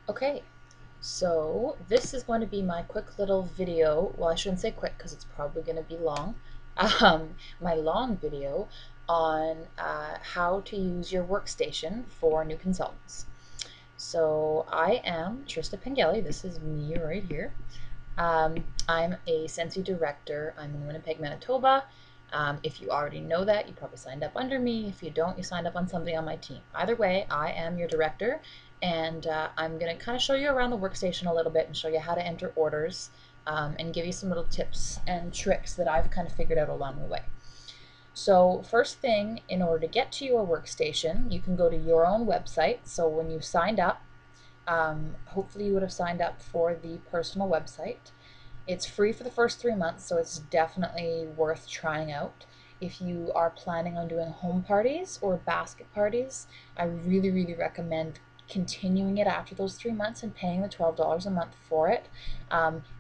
Okay, so this is going to be my quick little video. Well, I shouldn't say quick because it's probably going to be long. My long video on how to use your workstation for new consultants. So I am Trista Pengelly. This is me right here. I'm a Scentsy director. I'm in Winnipeg, Manitoba. If you already know that, you probably signed up under me. If you don't, you signed up on somebody on my team. Either way, I am your director, and I'm going to kind of show you around the workstation a little bit and show you how to enter orders and give you some little tips and tricks that I've kind of figured out along the way. So first thing, in order to get to your workstation, you can go to your own website. So when you signed up, hopefully you would have signed up for the personal website. It's free for the first 3 months, so it's definitely worth trying out. If you are planning on doing home parties or basket parties, I really recommend continuing it after those 3 months and paying the $12 a month for it.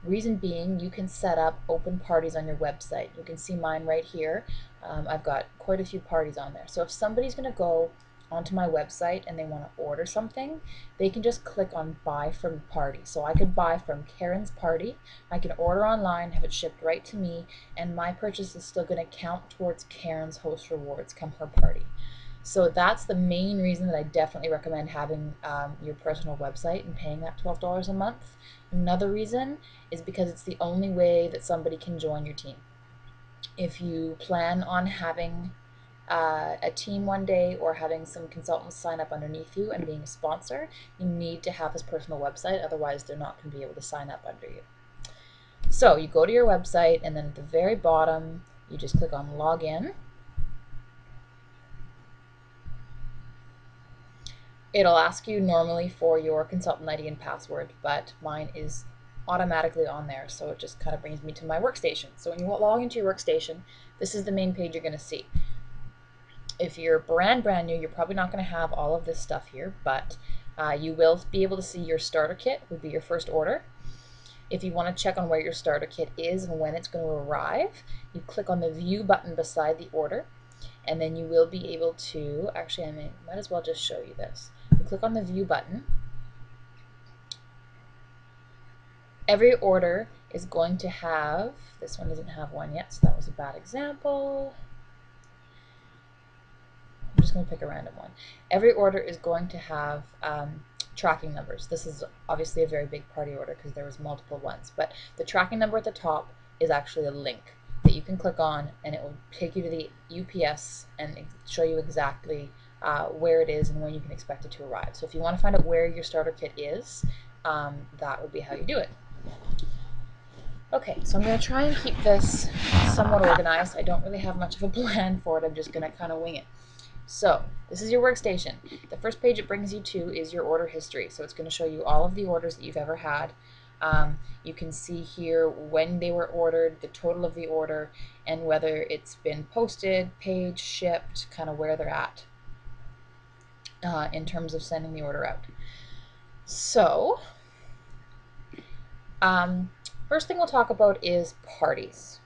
Reason being, you can set up open parties on your website. You can see mine right here. I've got quite a few parties on there. So if somebody's going to go onto my website and they want to order something, they can just click on buy from party. So I could buy from Karen's party, I can order online, have it shipped right to me, and my purchase is still going to count towards Karen's host rewards come her party. So that's the main reason that I definitely recommend having your personal website and paying that $12 a month. Another reason is because it's the only way that somebody can join your team. If you plan on having a team one day or having some consultants sign up underneath you and being a sponsor, you need to have this personal website, otherwise they're not going to be able to sign up under you. So you go to your website, and then at the very bottom you just click on login. It'll ask you normally for your consultant ID and password, but mine is automatically on there, so it just kind of brings me to my workstation. So when you log into your workstation, this is the main page you're going to see. If you're brand new, you're probably not going to have all of this stuff here, but you will be able to see your starter kit would be your first order. If you want to check on where your starter kit is and when it's going to arrive, you click on the view button beside the order, and then you will be able to, actually I might as well just show you this. You click on the view button. Every order is going to have, this one doesn't have one yet, so that was a bad example. I'm just going to pick a random one. Every order is going to have tracking numbers. This is obviously a very big party order because there was multiple ones, but the tracking number at the top is actually a link that you can click on, and it will take you to the UPS and show you exactly where it is and when you can expect it to arrive. So if you want to find out where your starter kit is, that would be how you do it. Okay, so I'm going to try and keep this somewhat organized. I don't really have much of a plan for it. I'm just going to kind of wing it. So this is your workstation. The first page it brings you to is your order history. So it's going to show you all of the orders that you've ever had. You can see here when they were ordered, the total of the order, and whether it's been posted, paid, shipped, kind of where they're at in terms of sending the order out. So first thing we'll talk about is parties.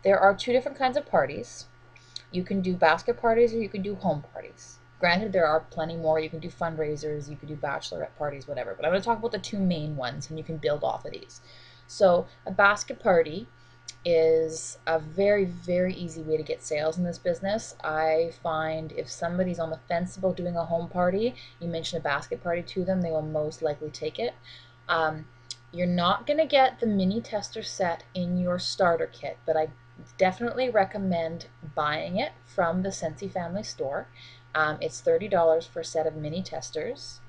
There are two different kinds of parties. You can do basket parties or you can do home parties. Granted, there are plenty more. You can do fundraisers, you can do bachelorette parties, whatever. But I'm going to talk about the two main ones, and you can build off of these. So a basket party is a very easy way to get sales in this business. I find if somebody's on the fence about doing a home party, you mention a basket party to them, they will most likely take it. You're not going to get the mini tester set in your starter kit, but I definitely recommend buying it from the Scentsy family store. It's $30 for a set of mini testers,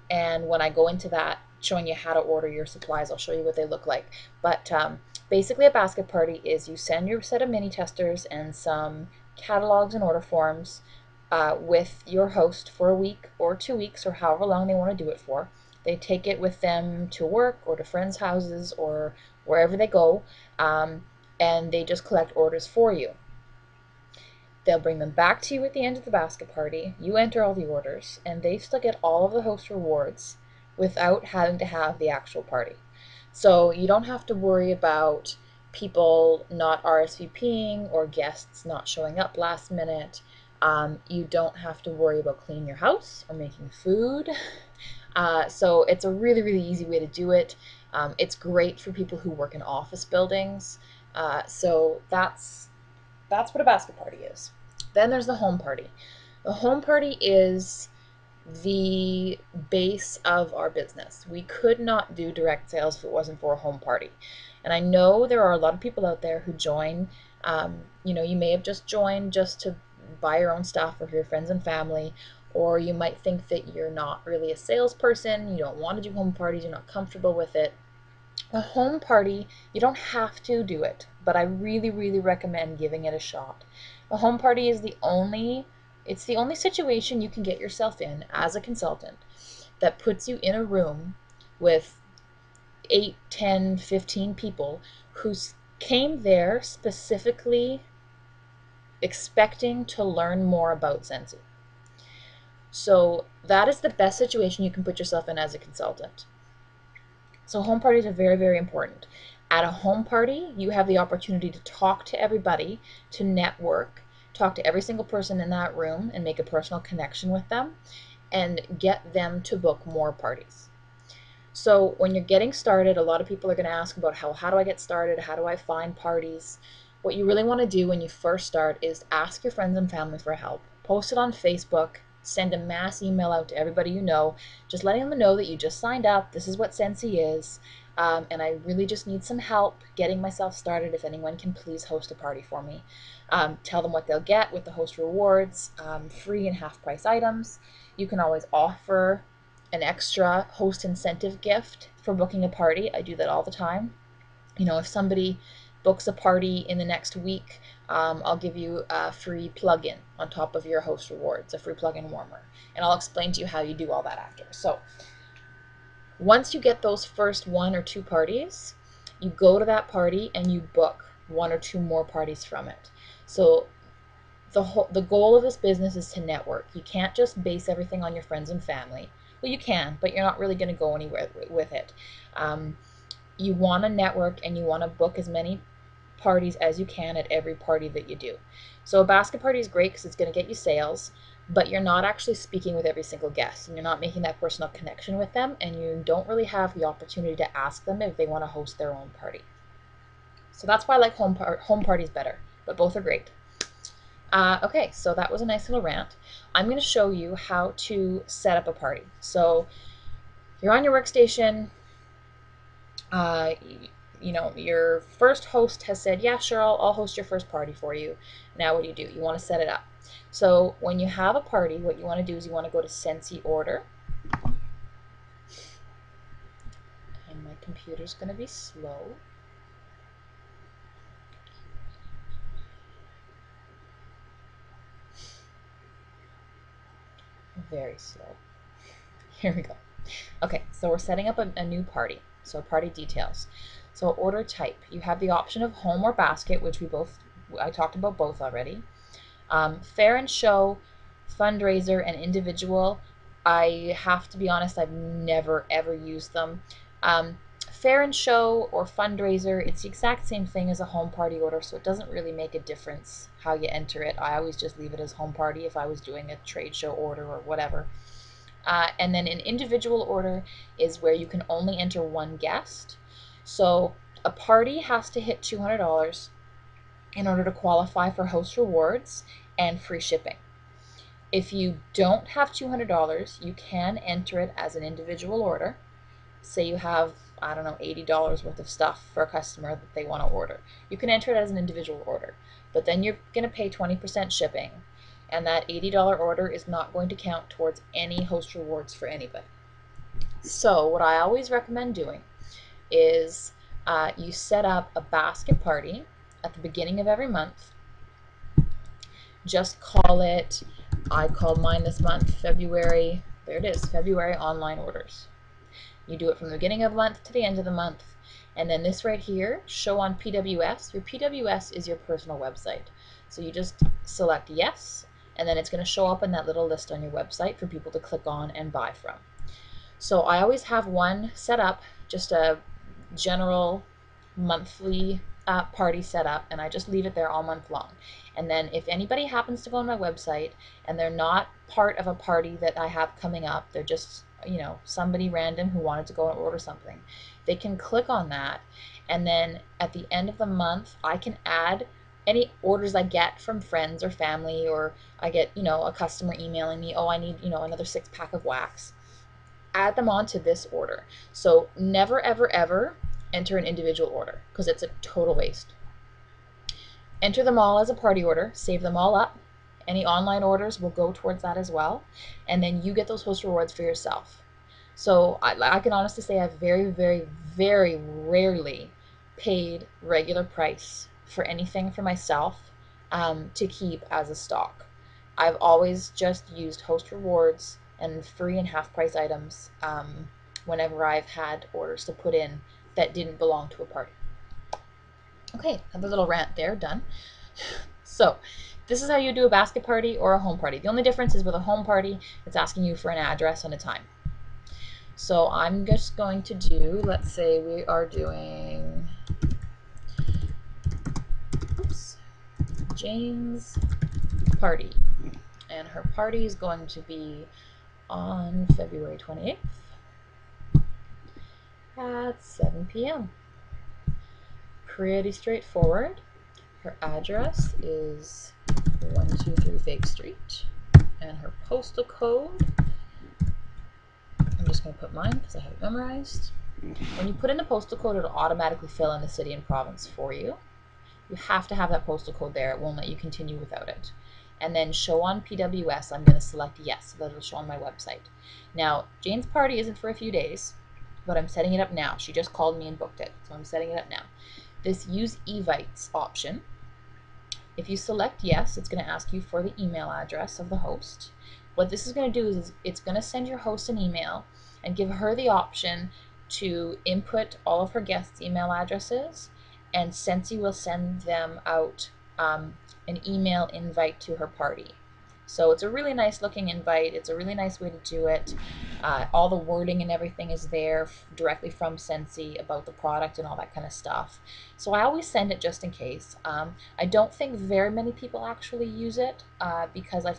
and when I go into that showing you how to order your supplies, I'll show you what they look like. But basically a basket party is you send your set of mini testers and some catalogs and order forms with your host for a week or 2 weeks or however long they want to do it for. They take it with them to work or to friends' houses or wherever they go, and they just collect orders for you. They'll bring them back to you at the end of the basket party. You enter all the orders, and they still get all of the host rewards without having to have the actual party. So you don't have to worry about people not RSVPing or guests not showing up last minute. You don't have to worry about cleaning your house or making food. So it's a really, really easy way to do it. It's great for people who work in office buildings. So that's what a basket party is. Then there's the home party. The home party is the base of our business. We could not do direct sales if it wasn't for a home party. And I know there are a lot of people out there who join. You may have just joined just to buy your own stuff or for your friends and family, or you might think that you're not really a salesperson, you don't want to do home parties, you're not comfortable with it. A home party, you don't have to do it, but I really, really recommend giving it a shot. A home party is it's the only situation you can get yourself in as a consultant that puts you in a room with 8, 10, 15 people who came there specifically expecting to learn more about Scentsy. So that is the best situation you can put yourself in as a consultant. So home parties are very, very important. At a home party, you have the opportunity to talk to everybody, to network, talk to every single person in that room and make a personal connection with them and get them to book more parties. So when you're getting started, a lot of people are going to ask about how do I get started? How do I find parties? What you really want to do when you first start is ask your friends and family for help. Post it on Facebook. Send a mass email out to everybody you know, just letting them know that you just signed up. This is what Scentsy is, and I really just need some help getting myself started. If anyone can please host a party for me. Tell them what they'll get with the host rewards, free and half price items. You can always offer an extra host incentive gift for booking a party. I do that all the time. If somebody books a party in the next week, I'll give you a free plugin on top of your host rewards, a free plugin warmer. And I'll explain to you how you do all that after. So once you get those first 1 or 2 parties, you go to that party and you book 1 or 2 more parties from it. So the goal of this business is to network. You can't just base everything on your friends and family. Well, you can, but you're not really going to go anywhere with it. You want to network and you want to book as many parties as you can at every party that you do. So a basket party is great because it's going to get you sales, but you're not actually speaking with every single guest and you're not making that personal connection with them, and you don't really have the opportunity to ask them if they want to host their own party. So that's why I like home parties better, but both are great. Okay, so that was a nice little rant. I'm going to show you how to set up a party. So you're on your workstation. Your first host has said, yeah, sure, I'll host your first party for you. Now what do? You want to set it up. So when you have a party, what you want to do is you want to go to Scentsy Order. And my computer's going to be slow. Very slow. Here we go. Okay, so we're setting up a new party. So party details. So order type. You have the option of home or basket, which I talked about both already. Fair and show, fundraiser, and individual. I have to be honest, I've never ever used them. Fair and show or fundraiser, it's the exact same thing as a home party order, so it doesn't really make a difference how you enter it. I always just leave it as home party if I was doing a trade show order or whatever. And then an individual order is where you can only enter 1 guest. So a party has to hit $200 in order to qualify for host rewards and free shipping. If you don't have $200, you can enter it as an individual order. Say you have, I don't know, $80 worth of stuff for a customer that they want to order. You can enter it as an individual order, but then you're going to pay 20% shipping, and that $80 order is not going to count towards any host rewards for anybody. So what I always recommend doing is you set up a basket party at the beginning of every month. Just call it, I called mine this month, February, there it is, February online orders. You do it from the beginning of the month to the end of the month. And then this right here, show on PWS. Your PWS is your personal website. So you just select yes, and then it's going to show up in that little list on your website for people to click on and buy from. So I always have one set up, just a general monthly party set up, and I just leave it there all month long. And then if anybody happens to go on my website and they're not part of a party that I have coming up, they're just somebody random who wanted to go and order something. They can click on that, and then at the end of the month, I can add any orders I get from friends or family, or I get, a customer emailing me, oh, I need, another 6-pack of wax. Add them onto this order. So never, ever, ever enter an individual order because it's a total waste. Enter them all as a party order, save them all up. Any online orders will go towards that as well. And then you get those host rewards for yourself. So I can honestly say I've very, very, very rarely paid regular price for anything for myself to keep as a stock. I've always just used host rewards and free and half price items whenever I've had orders to put in that didn't belong to a party. Okay, another little rant there, done. So this is how you do a basket party or a home party. The only difference is with a home party, it's asking you for an address and a time. So I'm just going to do, let's say we are doing, Jane's party. And her party is going to be on February 28th at 7 p.m. Pretty straightforward. Her address is 123 Fake Street, and her postal code, I'm just going to put mine because I have it memorized. When you put in the postal code, it'll automatically fill in the city and province for you. You have to have that postal code there. It won't let you continue without it. And then show on PWS, I'm going to select yes, so that it'll show on my website. Now, Jane's party isn't for a few days, but I'm setting it up now. She just called me and booked it, so I'm setting it up now. This use evites option, if you select yes, it's going to ask you for the email address of the host. What this is going to do is it's going to send your host an email and give her the option to input all of her guests' email addresses, and Scentsy will send them out an email invite to her party. So it's a really nice looking invite. It's a really nice way to do it. All the wording and everything is there directly from Scentsy about the product and all that kind of stuff. So I always send it just in case. I don't think very many people actually use it because I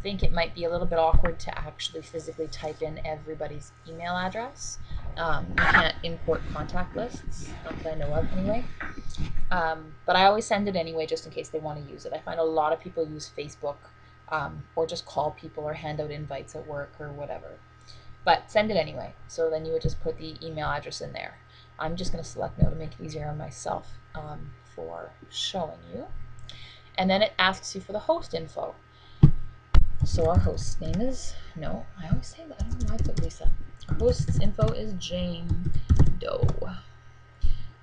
think it might be a little bit awkward to actually physically type in everybody's email address. You can't import contact lists, not that I know of anyway. But I always send it anyway just in case they want to use it. I find a lot of people use Facebook or just call people or hand out invites at work or whatever. But send it anyway. So then you would just put the email address in there. I'm just going to select no to make it easier on myself for showing you. And then it asks you for the host info. So our host's name is, no, I always say that. I don't know why I put Lisa. Our host's info is Jane Doe.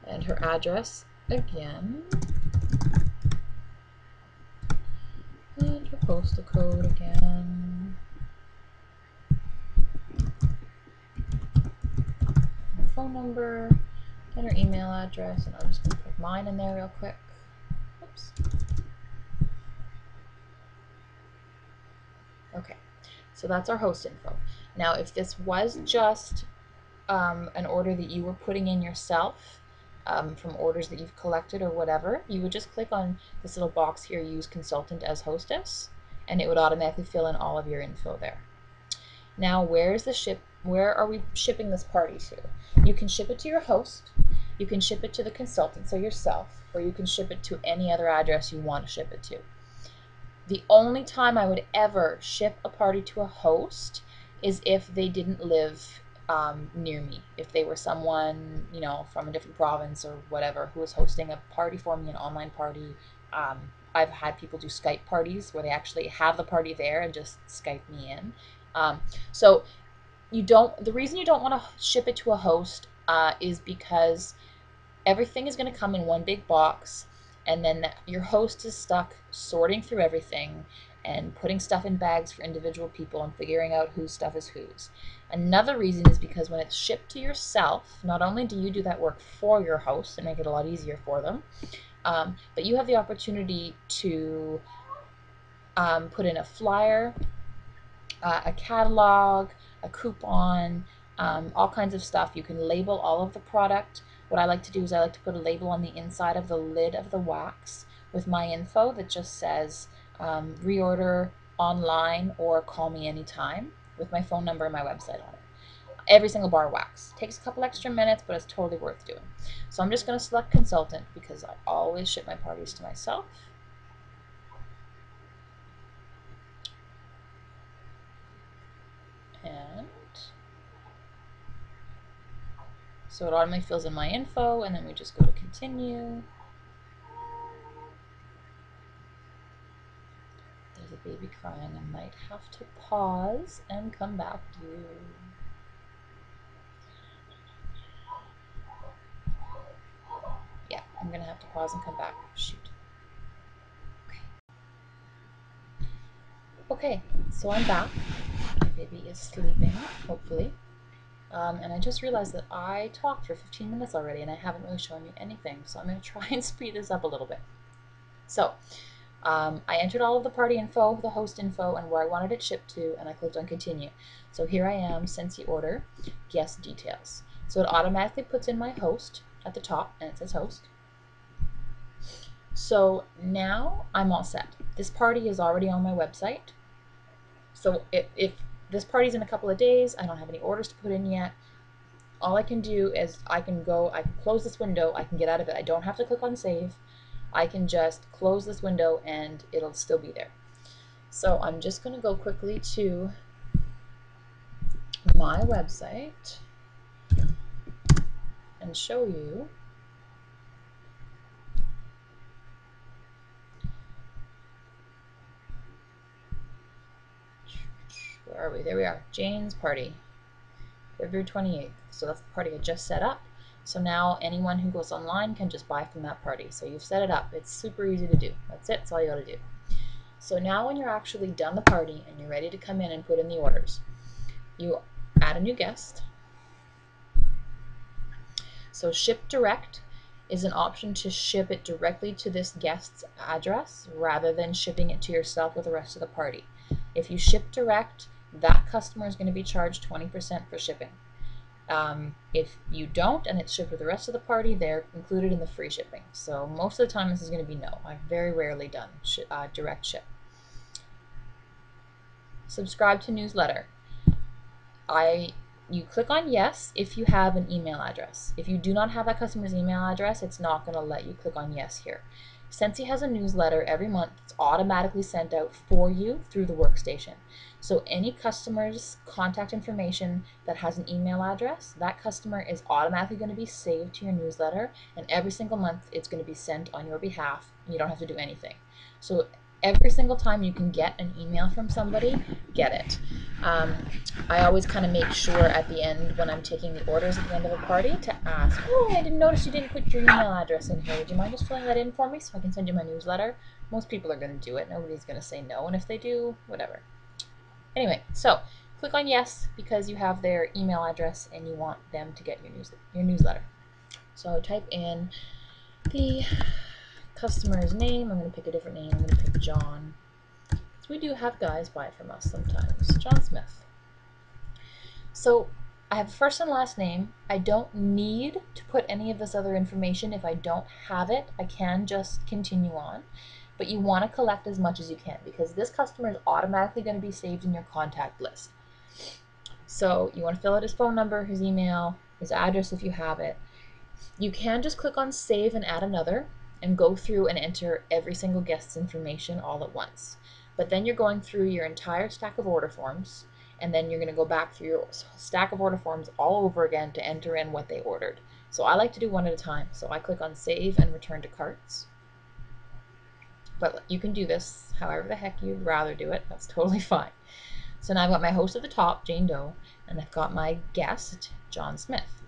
And her address, again, and her postal code again, her phone number, and her email address, and I'm just going to put mine in there real quick. Oops. Okay, so that's our host info. Now, if this was just an order that you were putting in yourself, from orders that you've collected or whatever, you would just click on this little box here, use consultant as hostess, and it would automatically fill in all of your info there. Now, where are we shipping this party to? You can ship it to your host, you can ship it to the consultant, so yourself, or you can ship it to any other address you want to ship it to. The only time I would ever ship a party to a host is if they didn't live near me. If they were someone, from a different province or whatever, who was hosting a party for me, an online party. I've had people do Skype parties where they actually have the party there and just Skype me in. So the reason you don't want to ship it to a host is because everything is going to come in one big box, and then your host is stuck sorting through everything and putting stuff in bags for individual people and figuring out whose stuff is whose. Another reason is because when it's shipped to yourself, not only do you do that work for your host and make it a lot easier for them, but you have the opportunity to put in a flyer, a catalog, a coupon, all kinds of stuff. You can label all of the product. What I like to do is I like to put a label on the inside of the lid of the wax with my info that just says reorder online or call me anytime, with my phone number and my website on it. every single bar of wax. Takes a couple extra minutes, but it's totally worth doing. So I'm just going to select consultant because I always ship my parties to myself. And so it automatically fills in my info, and then we just go to continue. There's a baby crying. I might have to pause and come back to you. Yeah, I'm going to have to pause and come back. Shoot. Okay, so I'm back. My baby is sleeping, hopefully. And I just realized that I talked for 15 minutes already and I haven't really shown you anything, so I'm going to try and speed this up a little bit. So, I entered all of the party info, the host info, and where I wanted it shipped to, and I clicked on continue. So here I am, Scentsy order, guest details. So it automatically puts in my host at the top, and it says host. So now I'm all set. This party is already on my website. So if this party's in a couple of days, I don't have any orders to put in yet, all I can do is I can close this window, I can get out of it. I don't have to click on save. I can just close this window and it'll still be there. So I'm just going to go quickly to my website and show you where are we? There we are. Jane's party, February 28th. So that's the party I just set up. So now anyone who goes online can just buy from that party. So you've set it up. It's super easy to do. That's it. That's all you got to do. So now when you're actually done the party and you're ready to come in and put in the orders, you add a new guest. So ship direct is an option to ship it directly to this guest's address rather than shipping it to yourself with the rest of the party. If you ship direct, that customer is going to be charged 20% for shipping. If you don't and it's shipped with the rest of the party, they're included in the free shipping. So most of the time this is going to be no. I've very rarely done direct ship. Subscribe to newsletter. You click on yes if you have an email address. If you do not have that customer's email address, it's not going to let you click on yes here. Scentsy has a newsletter every month. It's automatically sent out for you through the Workstation. So any customer's contact information that has an email address, that customer is automatically going to be saved to your newsletter, and every single month it's going to be sent on your behalf. You don't have to do anything. So every single time you can get an email from somebody, get it. I always kind of make sure at the end when I'm taking the orders at the end of a party to ask, oh, I didn't notice you didn't put your email address in here. Would you mind just filling that in for me so I can send you my newsletter? Most people are going to do it. Nobody's going to say no, and if they do, whatever. Anyway, so click on yes because you have their email address and you want them to get your newsletter. So type in the customer's name. I'm going to pick a different name. I'm going to pick John. So we do have guys buy from us sometimes. John Smith. So I have a first and last name. I don't need to put any of this other information. If I don't have it, I can just continue on. But you want to collect as much as you can because this customer is automatically going to be saved in your contact list. So you want to fill out his phone number, his email, his address if you have it. You can just click on save and add another and go through and enter every single guest's information all at once. But then you're going through your entire stack of order forms, and then you're going to go back through your stack of order forms all over again to enter in what they ordered. So I like to do one at a time. So I click on save and return to carts. But you can do this however the heck you'd rather do it. That's totally fine. So now I've got my host at the top, Jane Doe, and I've got my guest, John Smith.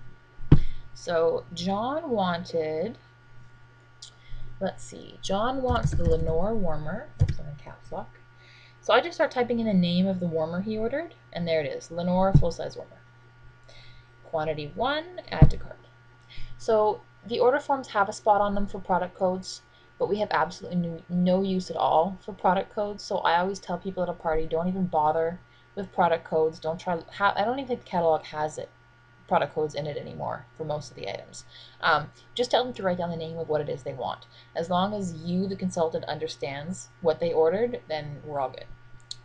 So John wanted, let's see, John wants the Lenore warmer. Oops, I'm in caps lock. So I just start typing in the name of the warmer he ordered, and there it is, Lenore full-size warmer. Quantity 1, add to cart. So the order forms have a spot on them for product codes, but we have absolutely no use at all for product codes. So I always tell people at a party, don't even bother with product codes. Don't try. I don't even think the catalog has product codes in it anymore for most of the items. Just tell them to write down the name of what it is they want. As long as you, the consultant, understands what they ordered, then we're all good.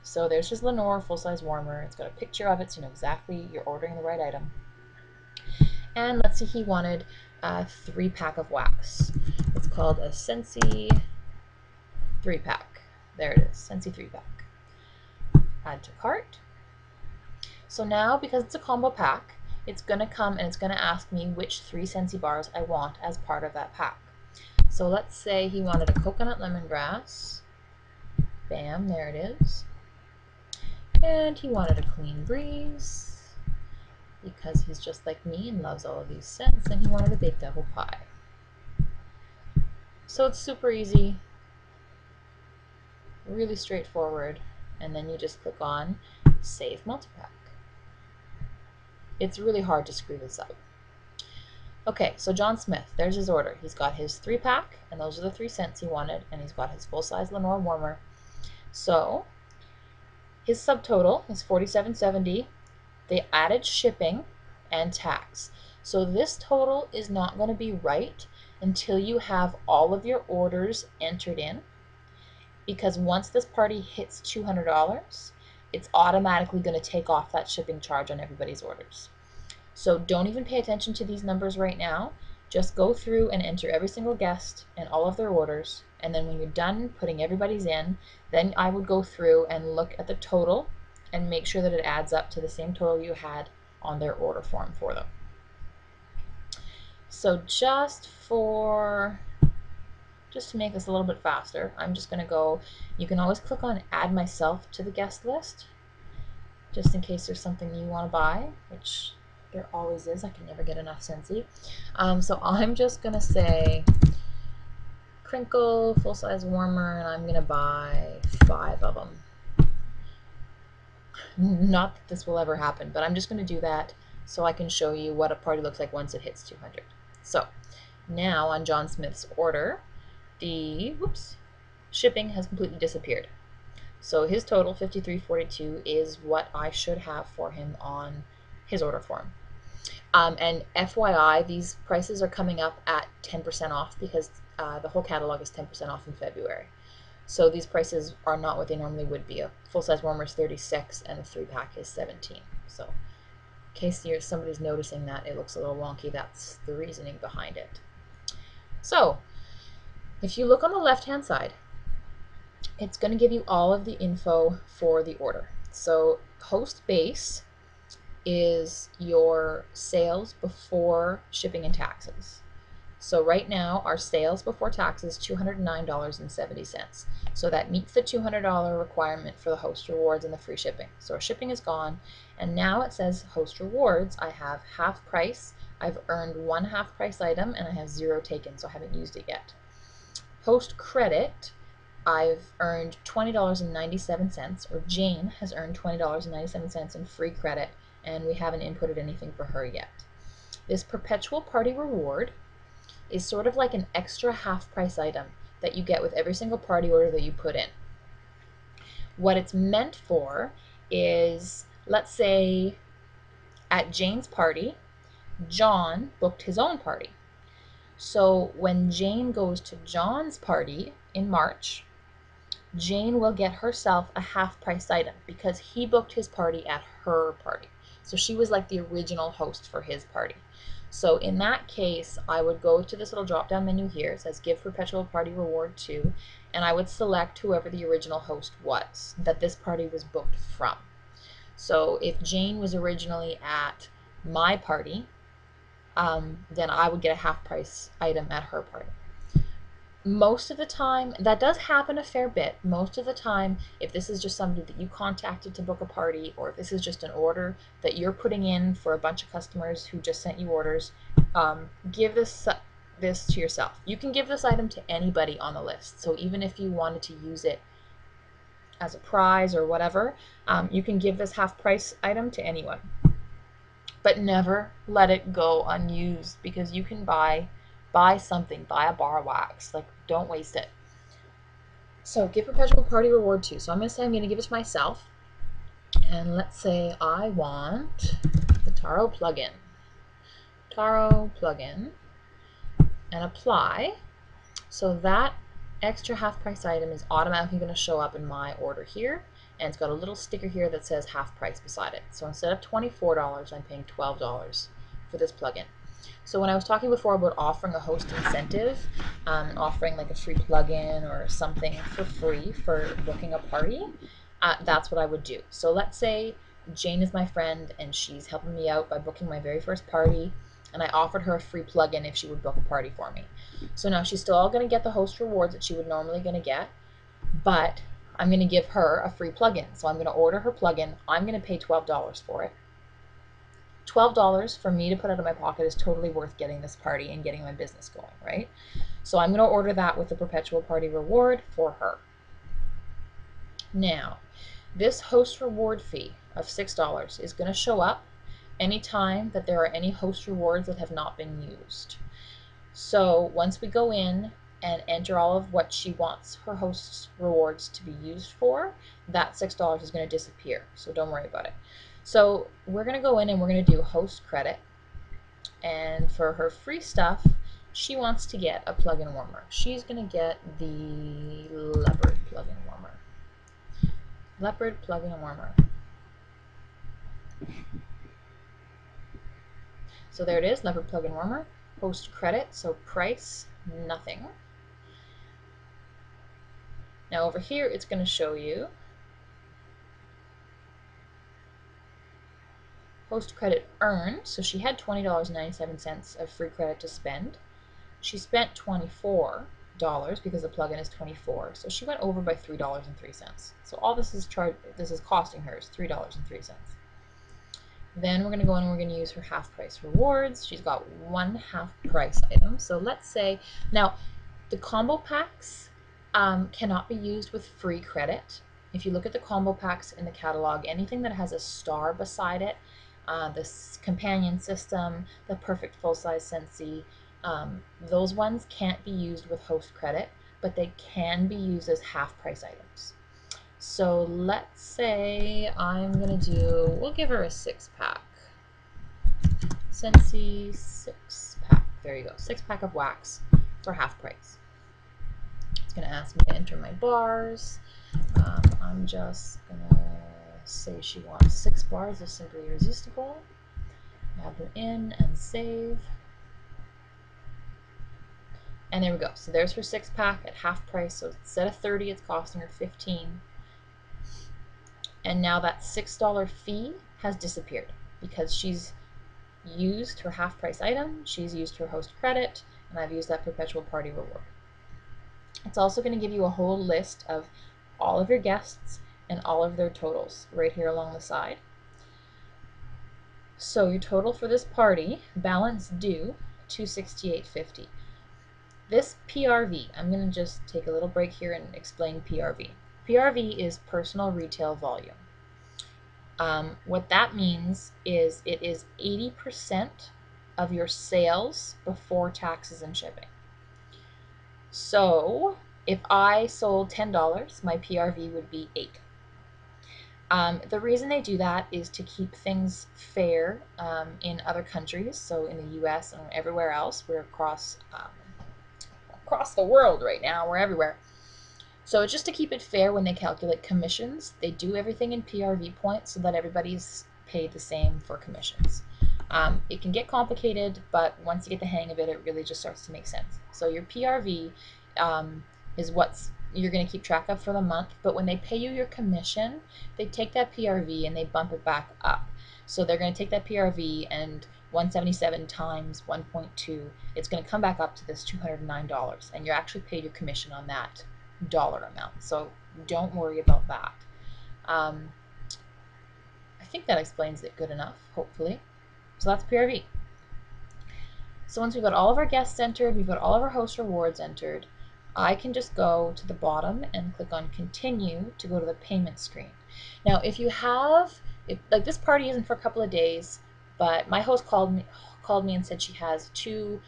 So there's his Lenore full-size warmer. It's got a picture of it, so you know exactly you're ordering the right item. And let's see, he wanted a 3-pack of wax. It's called a Scentsy 3-pack. There it is, Scentsy 3-pack. Add to cart. So now, because it's a combo pack, it's going to come and it's going to ask me which 3 Scentsy bars I want as part of that pack. So let's say he wanted a coconut lemongrass. Bam, there it is. And he wanted a clean breeze, because he's just like me and loves all of these scents, and he wanted a baked apple pie. So it's super easy, really straightforward, and then you just click on Save Multipack. It's really hard to screw this up. Okay, so John Smith, there's his order. He's got his 3-pack, and those are the 3 scents he wanted, and he's got his full-size Lenore warmer. So his subtotal is $47.70. They added shipping and tax. So this total is not going to be right until you have all of your orders entered in, because once this party hits $200, it's automatically going to take off that shipping charge on everybody's orders. So don't even pay attention to these numbers right now. Just go through and enter every single guest and all of their orders, and then when you're done putting everybody's in, then I would go through and look at the total and make sure that it adds up to the same total you had on their order form for them. So just to make this a little bit faster, I'm just going to go, you can always click on Add Myself to the guest list, just in case there's something you want to buy, which there always is. I can never get enough Scentsy. So I'm just going to say crinkle, full-size warmer, and I'm going to buy 5 of them. Not that this will ever happen, but I'm just going to do that so I can show you what a party looks like once it hits 200. So now on John Smith's order, the shipping has completely disappeared. So his total, $53.42, is what I should have for him on his order form. And FYI, these prices are coming up at 10% off because the whole catalog is 10% off in February. So these prices are not what they normally would be. A full-size warmer is $36 and a 3-pack is $17. So in case somebody's noticing that it looks a little wonky, that's the reasoning behind it. So if you look on the left-hand side, it's going to give you all of the info for the order. So host base is your sales before shipping and taxes. So right now our sales before taxes $209.70. So that meets the $200 requirement for the host rewards and the free shipping. So our shipping is gone, and now it says host rewards. I have half price. I've earned 1 half price item, and I have 0 taken, so I haven't used it yet. Host credit, I've earned $20.97, or Jane has earned $20.97 in free credit, and we haven't inputted anything for her yet. This perpetual party reward is sort of like an extra half price item that you get with every single party order that you put in. What it's meant for is, let's say at Jane's party, John booked his own party. So when Jane goes to John's party in March, Jane will get herself a half price item because he booked his party at her party. So she was like the original host for his party. So in that case, I would go to this little drop-down menu here. It says Give Perpetual Party Reward to, and I would select whoever the original host was that this party was booked from. So if Jane was originally at my party, then I would get a half price item at her party. Most of the time, that does happen a fair bit. Most of the time, if this is just somebody that you contacted to book a party, or if this is just an order that you're putting in for a bunch of customers who just sent you orders, give this to yourself. You can give this item to anybody on the list. So even if you wanted to use it as a prize or whatever, you can give this half price item to anyone. But never let it go unused, because you can buy something, buy a bar of wax, like don't waste it. So give perpetual party reward to. So I'm going to say I'm going to give it to myself, and let's say I want the Taro plugin. Taro plugin, and apply. So that extra half price item is automatically going to show up in my order here, and it's got a little sticker here that says half price beside it. So instead of $24, I'm paying $12 for this plugin. So when I was talking before about offering a host incentive, offering like a free plugin or something for free for booking a party, that's what I would do. So let's say Jane is my friend and she's helping me out by booking my very first party, and I offered her a free plugin if she would book a party for me. So now she's still going to get the host rewards that she would normally going to get, but I'm going to give her a free plugin. So I'm going to order her plugin. I'm going to pay $12 for it. $12 for me to put out of my pocket is totally worth getting this party and getting my business going, right? So I'm going to order that with the perpetual party reward for her. Now, this host reward fee of $6 is going to show up anytime that there are any host rewards that have not been used. So once we go in and enter all of what she wants her host rewards to be used for, that $6 is going to disappear. So don't worry about it. So we're going to go in and we're going to do host credit. And for her free stuff, she wants to get a plugin warmer. She's going to get the Leopard plugin warmer. Leopard plugin warmer. So there it is, Leopard plugin warmer. Host credit, so price, nothing. Now over here, it's going to show you host credit earned. So she had $20.97 of free credit to spend. She spent $24 because the plugin is $24. So she went over by $3.03. So all this is costing her is $3.03. Then we're going to go in and we're going to use her half price rewards. She's got one half price item. So let's say, now the combo packs cannot be used with free credit. If you look at the combo packs in the catalog, anything that has a star beside it, this companion system, the perfect full-size Scentsy, those ones can't be used with host credit, but they can be used as half price items. So let's say I'm going to do, we'll give her a 6-pack. Scentsy 6-pack. There you go. 6-pack of wax for half price. It's going to ask me to enter my bars. I'm just going to say she wants 6 bars of Simply Irresistible. Add them in and save. And there we go. So there's her 6-pack at half price. So instead of 30, it's costing her 15. And now that $6 fee has disappeared because she's used her half price item, she's used her host credit, and I've used that perpetual party reward. It's also going to give you a whole list of all of your guests and all of their totals right here along the side. So your total for this party, balance due, $268.50. This PRV, I'm going to just take a little break here and explain PRV. PRV is personal retail volume. What that means is it is 80% of your sales before taxes and shipping. So if I sold $10, my PRV would be $8. The reason they do that is to keep things fair in other countries. So in the US and everywhere else, we're across the world right now, we're everywhere. So just to keep it fair when they calculate commissions, they do everything in PRV points so that everybody's paid the same for commissions. It can get complicated, but once you get the hang of it, it really just starts to make sense. So your PRV is what you're going to keep track of for the month, but when they pay you your commission, they take that PRV and they bump it back up. So they're going to take that PRV and 177 times 1.2, it's going to come back up to this $209, and you're actually paid your commission on that dollar amount. So don't worry about that. I think that explains it good enough, hopefully. So that's PRV. So once we've got all of our guests entered, we've got all of our host rewards entered, I can just go to the bottom and click on continue to go to the payment screen. Now if you have, like this party isn't for a couple of days, but my host called me and said she has 2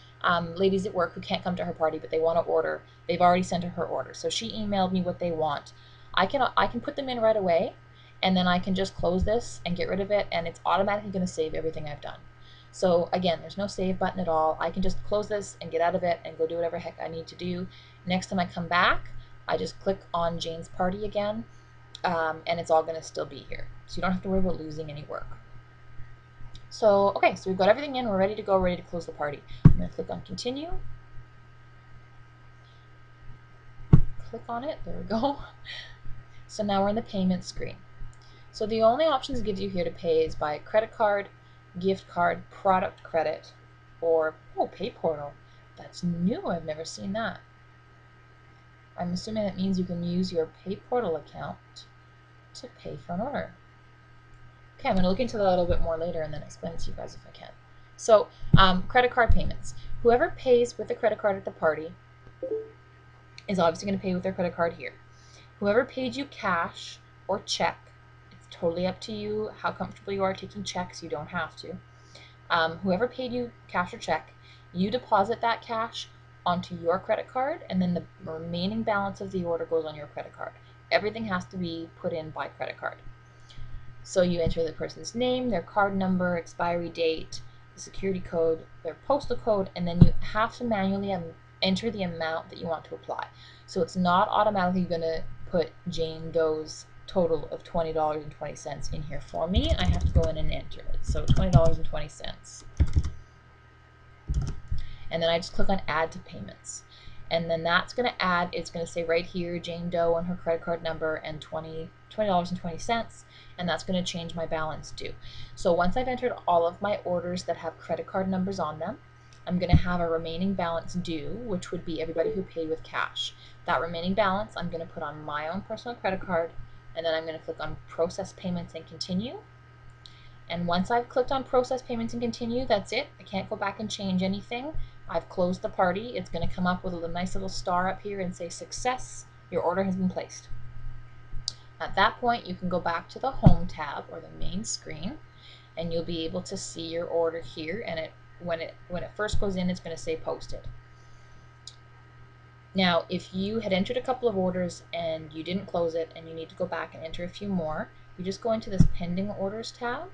ladies at work who can't come to her party, but they want to order. They've already sent her order. So she emailed me what they want. I can put them in right away, and then I can just close this and get rid of it, and it's automatically going to save everything I've done. So again, there's no save button at all. I can just close this and get out of it and go do whatever heck I need to do. Next time I come back, I just click on Jane's party again, and it's all going to still be here. So you don't have to worry about losing any work. So, okay, so we've got everything in. We're ready to go, ready to close the party. I'm going to click on continue. Click on it. There we go. So now we're in the payment screen. So the only options it gives you here to pay is by credit card, gift card, product credit, or, oh, pay portal. That's new. I've never seen that. I'm assuming that means you can use your pay portal account to pay for an order. Okay, I'm going to look into that a little bit more later and then explain it to you guys if I can. So, credit card payments. Whoever pays with a credit card at the party is obviously going to pay with their credit card here. Whoever paid you cash or check, it's totally up to you how comfortable you are taking checks. You don't have to. Whoever paid you cash or check, you deposit that cash onto your credit card, and then the remaining balance of the order goes on your credit card. Everything has to be put in by credit card. So you enter the person's name, their card number, expiry date, the security code, their postal code, and then you have to manually enter the amount that you want to apply. So it's not automatically going to put Jane Doe's total of $20.20 in here for me. I have to go in and enter it. So $20.20. And then I just click on add to payments. And then that's going to add, it's going to say right here, Jane Doe and her credit card number and $20.20, and that's going to change my balance due. So once I've entered all of my orders that have credit card numbers on them, I'm going to have a remaining balance due, which would be everybody who paid with cash. That remaining balance I'm going to put on my own personal credit card, and then I'm going to click on process payments and continue. And once I've clicked on process payments and continue, that's it. I can't go back and change anything. I've closed the party. It's going to come up with a nice little star up here and say success. Your order has been placed. At that point, you can go back to the home tab or the main screen, and you'll be able to see your order here. And when it first goes in, it's going to say posted. Now, if you had entered a couple of orders and you didn't close it and you need to go back and enter a few more, you just go into this pending orders tab,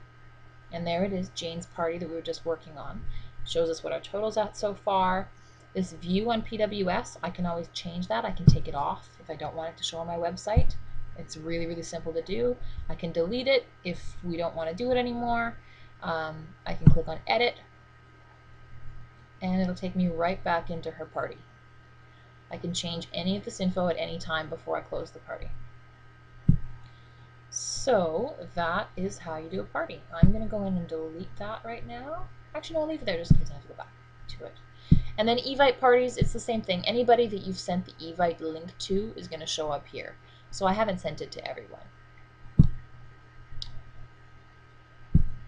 and there it is, Jane's party that we were just working on. It shows us what our total's at so far. This view on PWS, I can always change that. I can take it off if I don't want it to show on my website. It's really, really simple to do. I can delete it if we don't want to do it anymore. I can click on edit, and it'll take me right back into her party. I can change any of this info at any time before I close the party. So that is how you do a party. I'm going to go in and delete that right now. Actually, no, I'll leave it there just in case I have to go back to it. And then Evite parties, it's the same thing. Anybody that you've sent the Evite link to is going to show up here. So I haven't sent it to everyone.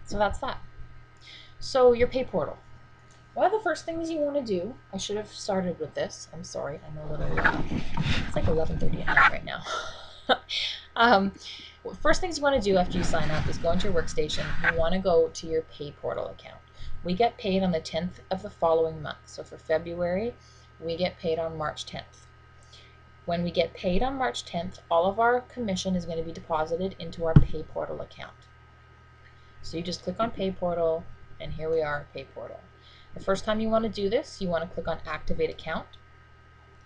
So that's that. So your pay portal. One of the first things you want to do, I should have started with this. I'm sorry, I'm a little, it's like 11:30 at night right now. First things you want to do after you sign up is go into your workstation. You want to go to your pay portal account. We get paid on the 10th of the following month. So for February, we get paid on March 10th. When we get paid on March 10th, all of our commission is going to be deposited into our pay portal account. So you just click on pay portal, and here we are, pay portal. The first time you want to do this, you want to click on activate account.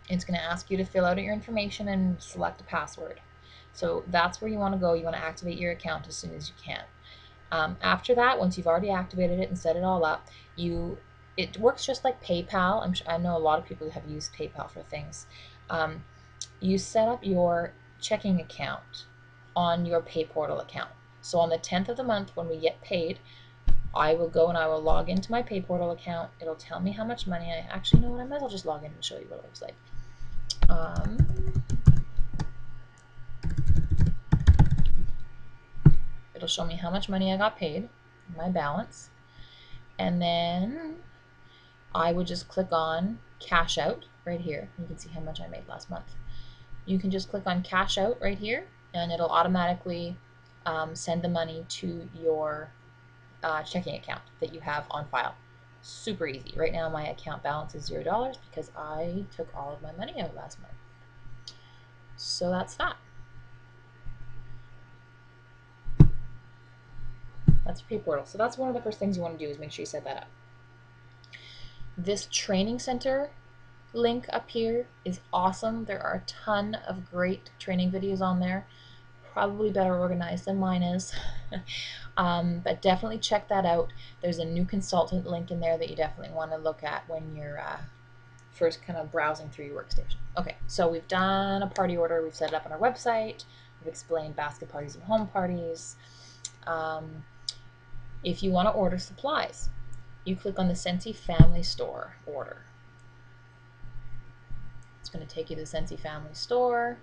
It's going to ask you to fill out your information and select a password. So that's where you want to go. You want to activate your account as soon as you can. After that, once you've already activated it and set it all up, it works just like PayPal. I know a lot of people have used PayPal for things. You set up your checking account on your pay portal account. So on the 10th of the month when we get paid, I will go and I will log into my pay portal account. It'll tell me how much money I actually know. I might as well just log in and show you what it looks like. It'll show me how much money I got paid, my balance, and then I would just click on cash out right here. You can see how much I made last month. You can just click on cash out right here, and it'll automatically send the money to your checking account that you have on file. Super easy. Right now my account balance is $0 because I took all of my money out last month. So that's that. That's your pay portal. So that's one of the first things you want to do is make sure you set that up. This training center link up here is awesome. There are a ton of great training videos on there. probably better organized than mine is. But definitely check that out. There's a new consultant link in there that you definitely want to look at when you're first kind of browsing through your workstation. Okay, so we've done a party order. We've set it up on our website. We've explained basket parties and home parties. If you want to order supplies, you click on the Scentsy Family Store order. It's going to take you to the Scentsy Family Store.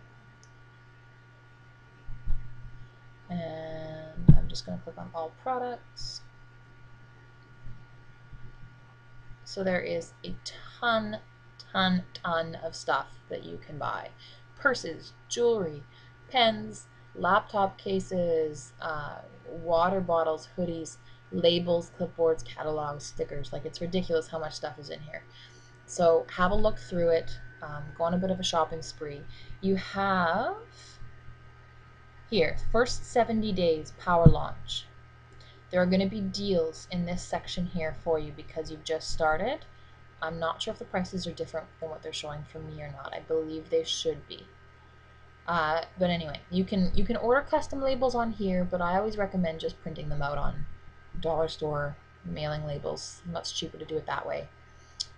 And I'm just going to click on all products. So there is a ton of stuff that you can buy. Purses, jewelry, pens, laptop cases, water bottles, hoodies, labels, clipboards, catalogs, stickers. Like, it's ridiculous how much stuff is in here. So have a look through it. Go on a bit of a shopping spree. You have here, first 70 days power launch. There are going to be deals in this section here for you because you've just started. I'm not sure if the prices are different than what they're showing for me or not. I believe they should be. But anyway, you can order custom labels on here, but I always recommend just printing them out on dollar store mailing labels. Much cheaper to do it that way.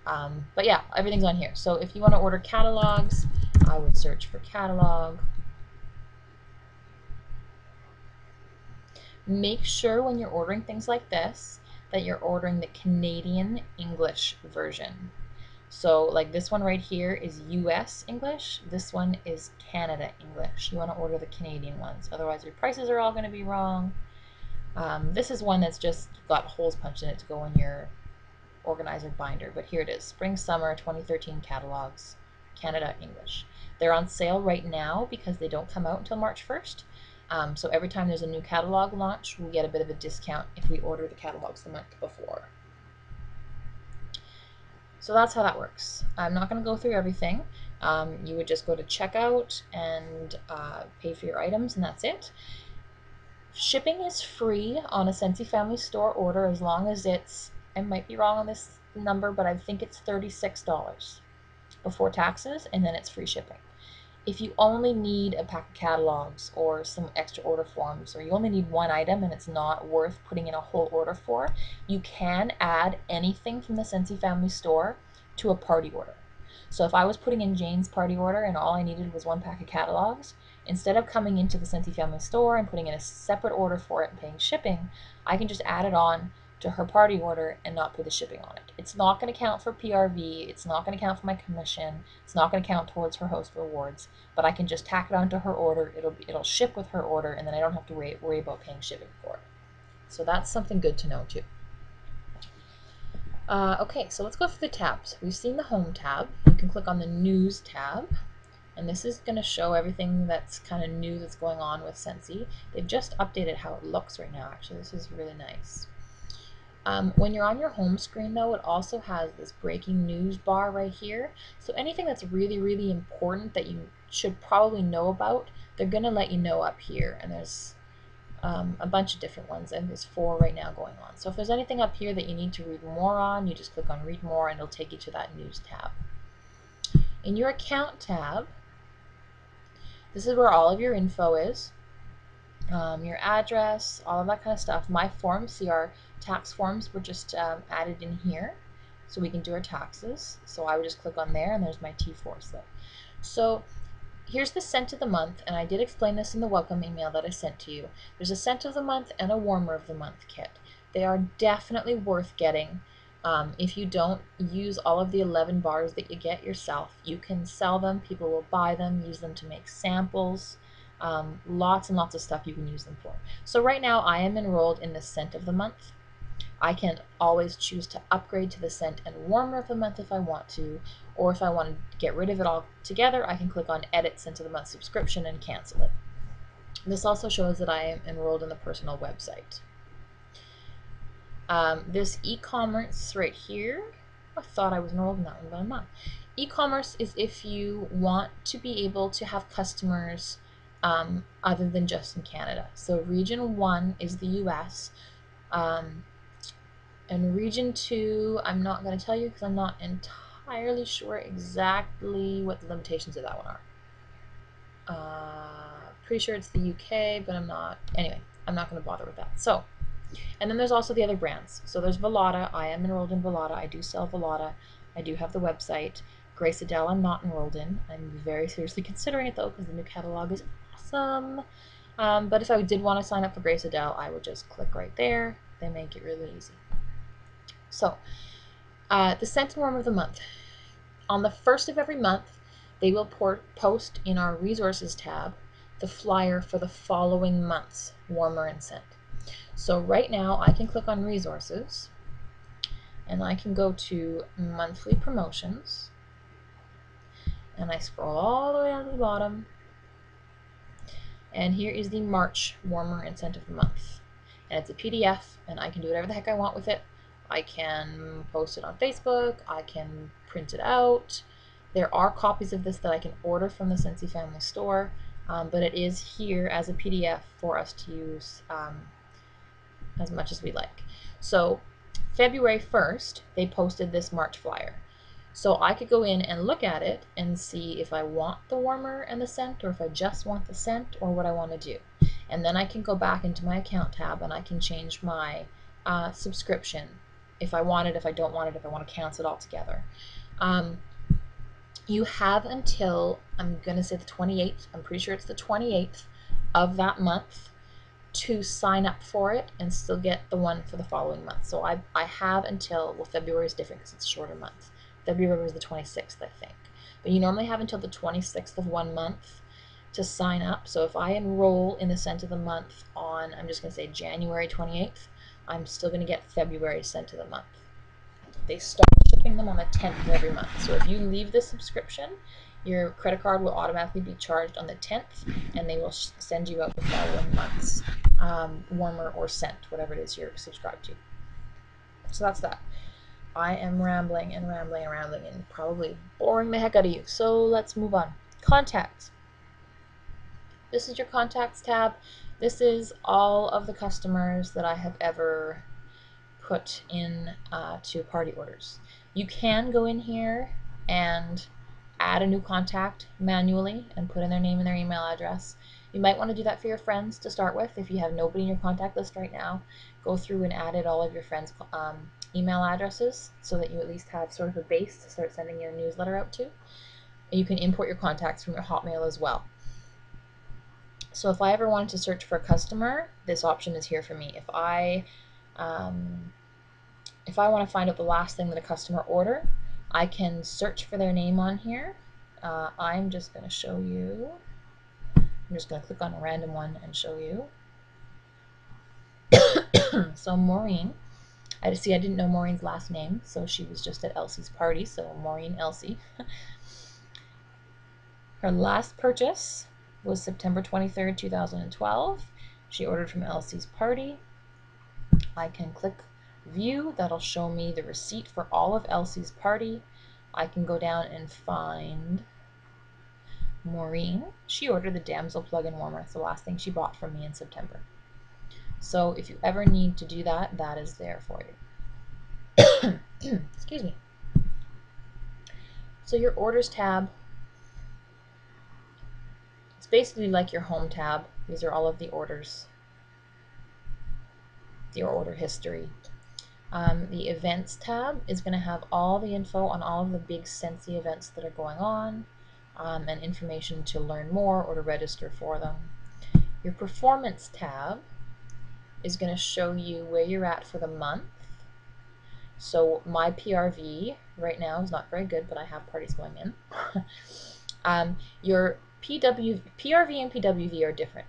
But yeah, everything's on here. So if you want to order catalogs, I would search for catalog. Make sure when you're ordering things like this that you're ordering the Canadian English version. So like this one right here is US English, this one is Canada English. You want to order the Canadian ones, otherwise your prices are all going to be wrong. This is one that's just got holes punched in it to go in your organizer binder, but here it is, Spring Summer 2013 catalogs, Canada English. They're on sale right now because they don't come out until March 1st. So every time there's a new catalog launch, we get a bit of a discount if we order the catalogs the month before. So that's how that works. I'm not going to go through everything. You would just go to checkout and pay for your items, and that's it. Shipping is free on a Scentsy Family Store order as long as it's, I might be wrong on this number, but I think it's $36 before taxes, and then it's free shipping. If you only need a pack of catalogs or some extra order forms, or you only need one item and it's not worth putting in a whole order for, you can add anything from the Scentsy Family Store to a party order. So if I was putting in Jane's party order and all I needed was one pack of catalogs, instead of coming into the Scentsy Family Store and putting in a separate order for it and paying shipping, I can just add it on to her party order and not put the shipping on it. It's not going to count for PRV, it's not going to count for my commission, it's not going to count towards her host rewards, but I can just tack it onto her order, it'll ship with her order, and then I don't have to worry about paying shipping for it. So that's something good to know too. Okay, so let's go through the tabs. We've seen the Home tab. You can click on the News tab, and this is going to show everything that's kind of new that's going on with Scentsy. They've just updated how it looks right now, actually. This is really nice. When you're on your home screen though, it also has this breaking news bar right here. So anything that's really important that you should probably know about, they're going to let you know up here. And there's a bunch of different ones, and there's 4 right now going on. So if there's anything up here that you need to read more on, you just click on read more and it'll take you to that news tab. In your account tab, this is where all of your info is. Your address, all of that kind of stuff. My forms, see, our tax forms were just added in here so we can do our taxes. So I would just click on there and there's my T4 slip. So here's the scent of the month, and I did explain this in the welcome email that I sent to you. There's a scent of the month and a warmer of the month kit. They are definitely worth getting. If you don't use all of the 11 bars that you get yourself, you can sell them, people will buy them, use them to make samples. Lots and lots of stuff you can use them for. So right now I am enrolled in the scent of the month. I can always choose to upgrade to the scent and warmer of the month if I want to, or if I want to get rid of it all together, I can click on edit scent of the month subscription and cancel it. This also shows that I am enrolled in the personal website. This e-commerce right here, I thought I was enrolled in that one, but I'm not. E-commerce is if you want to be able to have customers other than just in Canada. So region 1 is the US, and region 2, I'm not going to tell you because I'm not entirely sure exactly what the limitations of that one are. pretty sure it's the UK, but I'm not. Anyway, I'm not going to bother with that. So, and then there's also the other brands. So there's Velada. I am enrolled in Velada. I do sell Velada. I do have the website. Grace Adele I'm not enrolled in. I'm very seriously considering it though, because the new catalog is awesome. But if I did want to sign up for Grace Adele, I would just click right there. They make it really easy. So, the scent warm of the month. On the first of every month, they will post in our resources tab the flyer for the following month's warmer and scent. So right now I can click on resources and I can go to monthly promotions and I scroll all the way down to the bottom, and here is the March warmer and scent of the month, and it's a PDF and I can do whatever the heck I want with it. I can post it on Facebook, I can print it out. There are copies of this that I can order from the Scentsy family store, but it is here as a PDF for us to use as much as we like. So February 1st, they posted this March flyer. So I could go in and look at it and see if I want the warmer and the scent, or if I just want the scent, or what I want to do. And then I can go back into my account tab and I can change my subscription if I want it, if I don't want it, if I want to cancel it altogether. You have until, I'm going to say the 28th, I'm pretty sure it's the 28th of that month to sign up for it and still get the one for the following month. So I have until, well, February is different because it's a shorter month. February was the 26th, I think. But you normally have until the 26th of one month to sign up. So if I enroll in the scent of the month on, I'm just going to say January 28th, I'm still going to get February scent of the month. They start shipping them on the 10th of every month. So if you leave the subscription, your credit card will automatically be charged on the 10th, and they will send you out the following month's warmer or scent, whatever it is you're subscribed to. So that's that. I am rambling and rambling and rambling and probably boring the heck out of you. So let's move on. Contacts. This is your contacts tab. This is all of the customers that I have ever put in to party orders. You can go in here and add a new contact manually and put in their name and their email address. You might want to do that for your friends to start with. If you have nobody in your contact list right now, go through and add all of your friends' email addresses so that you at least have sort of a base to start sending your newsletter out to. And you can import your contacts from your Hotmail as well. So if I ever wanted to search for a customer, this option is here for me. If I want to find out the last thing that a customer ordered, I can search for their name on here. I'm just going to show you. I'm just going to click on a random one and show you. So Maureen, I didn't know Maureen's last name, so she was just at Elsie's party, so Maureen Elsie. Her last purchase was September 23rd, 2012. She ordered from Elsie's party. I can click view, that'll show me the receipt for all of Elsie's party. I can go down and find Maureen. She ordered the Damsel plug-in warmer. It's the last thing she bought from me in September. So if you ever need to do that, that is there for you. Excuse me. So your orders tab, it's basically like your home tab. These are all of the orders, your order history. The events tab is going to have all the info on all of the big Scentsy events that are going on, and information to learn more or to register for them. Your performance tab is going to show you where you're at for the month. So my PRV right now is not very good, but I have parties going in. Your PRV and PWV are different.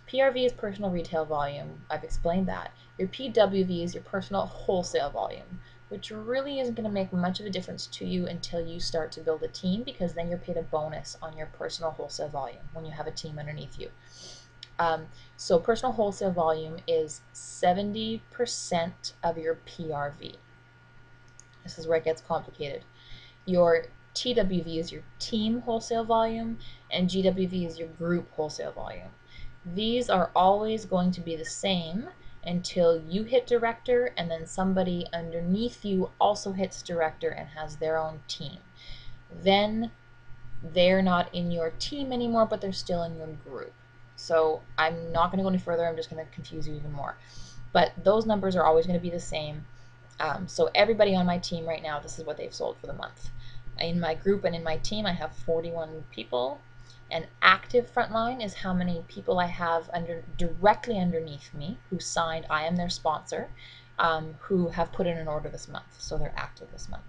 PRV is personal retail volume. I've explained that. Your PWV is your personal wholesale volume, which really isn't going to make much of a difference to you until you start to build a team, because then you're paid a bonus on your personal wholesale volume when you have a team underneath you. So personal wholesale volume is 70% of your PRV. This is where it gets complicated. Your TWV is your team wholesale volume, and GWV is your group wholesale volume. These are always going to be the same until you hit director, and then somebody underneath you also hits director and has their own team. Then they're not in your team anymore, but they're still in your group. So I'm not going to go any further. I'm just going to confuse you even more. But those numbers are always going to be the same. So everybody on my team right now, this is what they've sold for the month. In my group and in my team, I have 41 people. And active frontline is how many people I have directly underneath me who signed, I am their sponsor, who have put in an order this month. So they're active this month.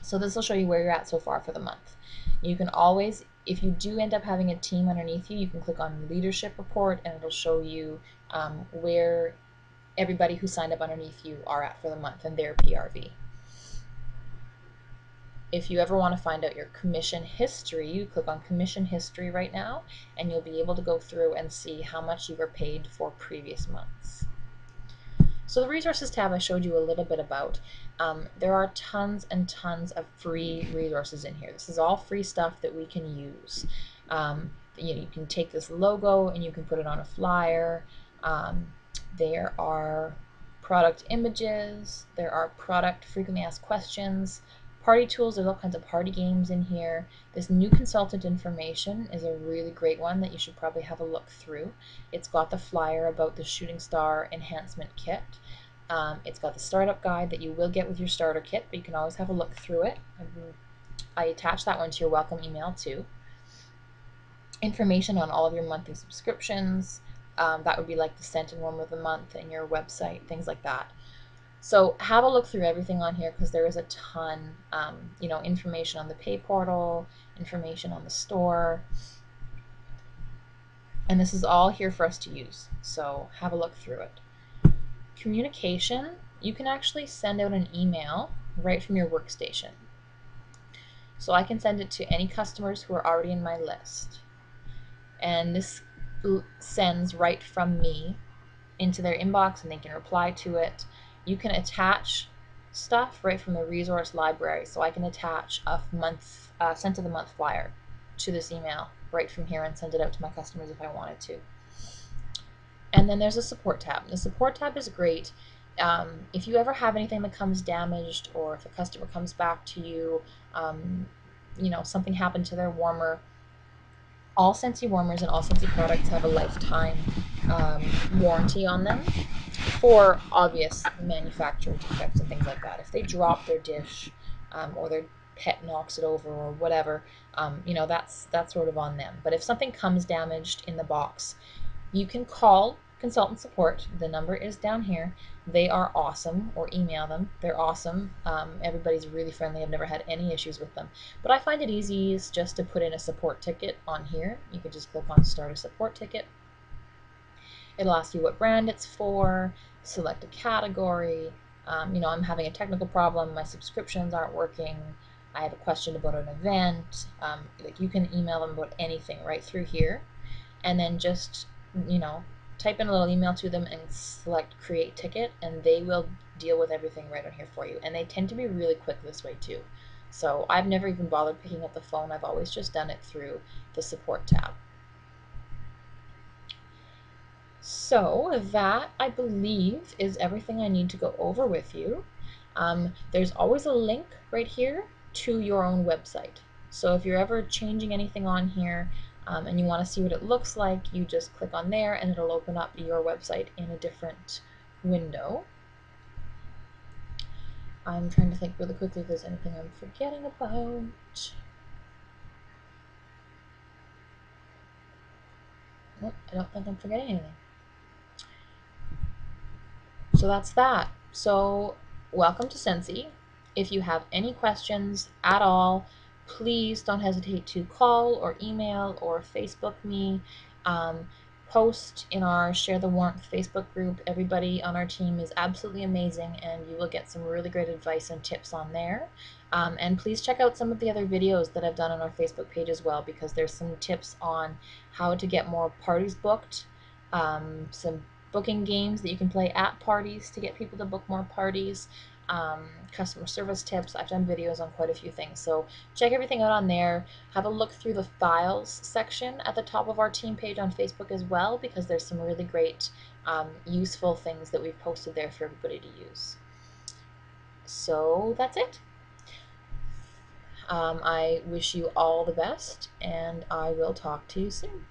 So this will show you where you're at so far for the month. You can always, if you do end up having a team underneath you, you can click on leadership report and it'll show you where everybody who signed up underneath you are at for the month and their PRV. If you ever want to find out your commission history, you click on commission history right now and you'll be able to go through and see how much you were paid for previous months. So the resources tab I showed you a little bit about. There are tons and tons of free resources in here. This is all free stuff that we can use. You can take this logo and you can put it on a flyer. There are product images. There are product frequently asked questions. Party tools, there's all kinds of party games in here. This new consultant information is a really great one that you should probably have a look through. It's got the flyer about the Shooting Star Enhancement Kit. It's got the startup guide that you will get with your starter kit, but you can always have a look through it. I attached that one to your welcome email too. Information on all of your monthly subscriptions. That would be like the scent and warm of the month and your website, things like that. So have a look through everything on here because there is a ton, information on the pay portal, information on the store, and this is all here for us to use. So have a look through it. Communication, you can actually send out an email right from your workstation. So I can send it to any customers who are already in my list. And this sends right from me into their inbox and they can reply to it. You can attach stuff right from the resource library. So I can attach a scent of the month flyer to this email right from here and send it out to my customers if I wanted to. And then there's a support tab. The support tab is great. If you ever have anything that comes damaged or if a customer comes back to you, something happened to their warmer, all Scentsy warmers and all Scentsy products have a lifetime warranty on them for obvious manufacturer defects and things like that. If they drop their dish or their pet knocks it over or whatever, that's sort of on them. But if something comes damaged in the box, you can call consultant support. The number is down here. They are awesome, or email them. They're awesome. Everybody's really friendly. I've never had any issues with them. But I find it easiest just to put in a support ticket on here. You can just click on Start a Support Ticket. It'll ask you what brand it's for, select a category. I'm having a technical problem. My subscriptions aren't working. I have a question about an event. You can email them about anything right through here. And then just, type in a little email to them and select Create Ticket, and they will deal with everything right on here for you. And they tend to be really quick this way too. So I've never even bothered picking up the phone. I've always just done it through the support tab. So that, I believe, is everything I need to go over with you. There's always a link right here to your own website. So if you're ever changing anything on here and you want to see what it looks like, you just click on there and it'll open up your website in a different window. I'm trying to think really quickly if there's anything I'm forgetting about. Nope, I don't think I'm forgetting anything. So that's that. So welcome to Scentsy. If you have any questions at all, please don't hesitate to call or email or Facebook me. Post in our Share the Warmth Facebook group. Everybody on our team is absolutely amazing and you will get some really great advice and tips on there. And please check out some of the other videos that I've done on our Facebook page as well, because there's some tips on how to get more parties booked, some booking games that you can play at parties to get people to book more parties, customer service tips. I've done videos on quite a few things, so check everything out on there. Have a look through the files section at the top of our team page on Facebook as well, because there's some really great useful things that we've posted there for everybody to use. So that's it. I wish you all the best and I will talk to you soon.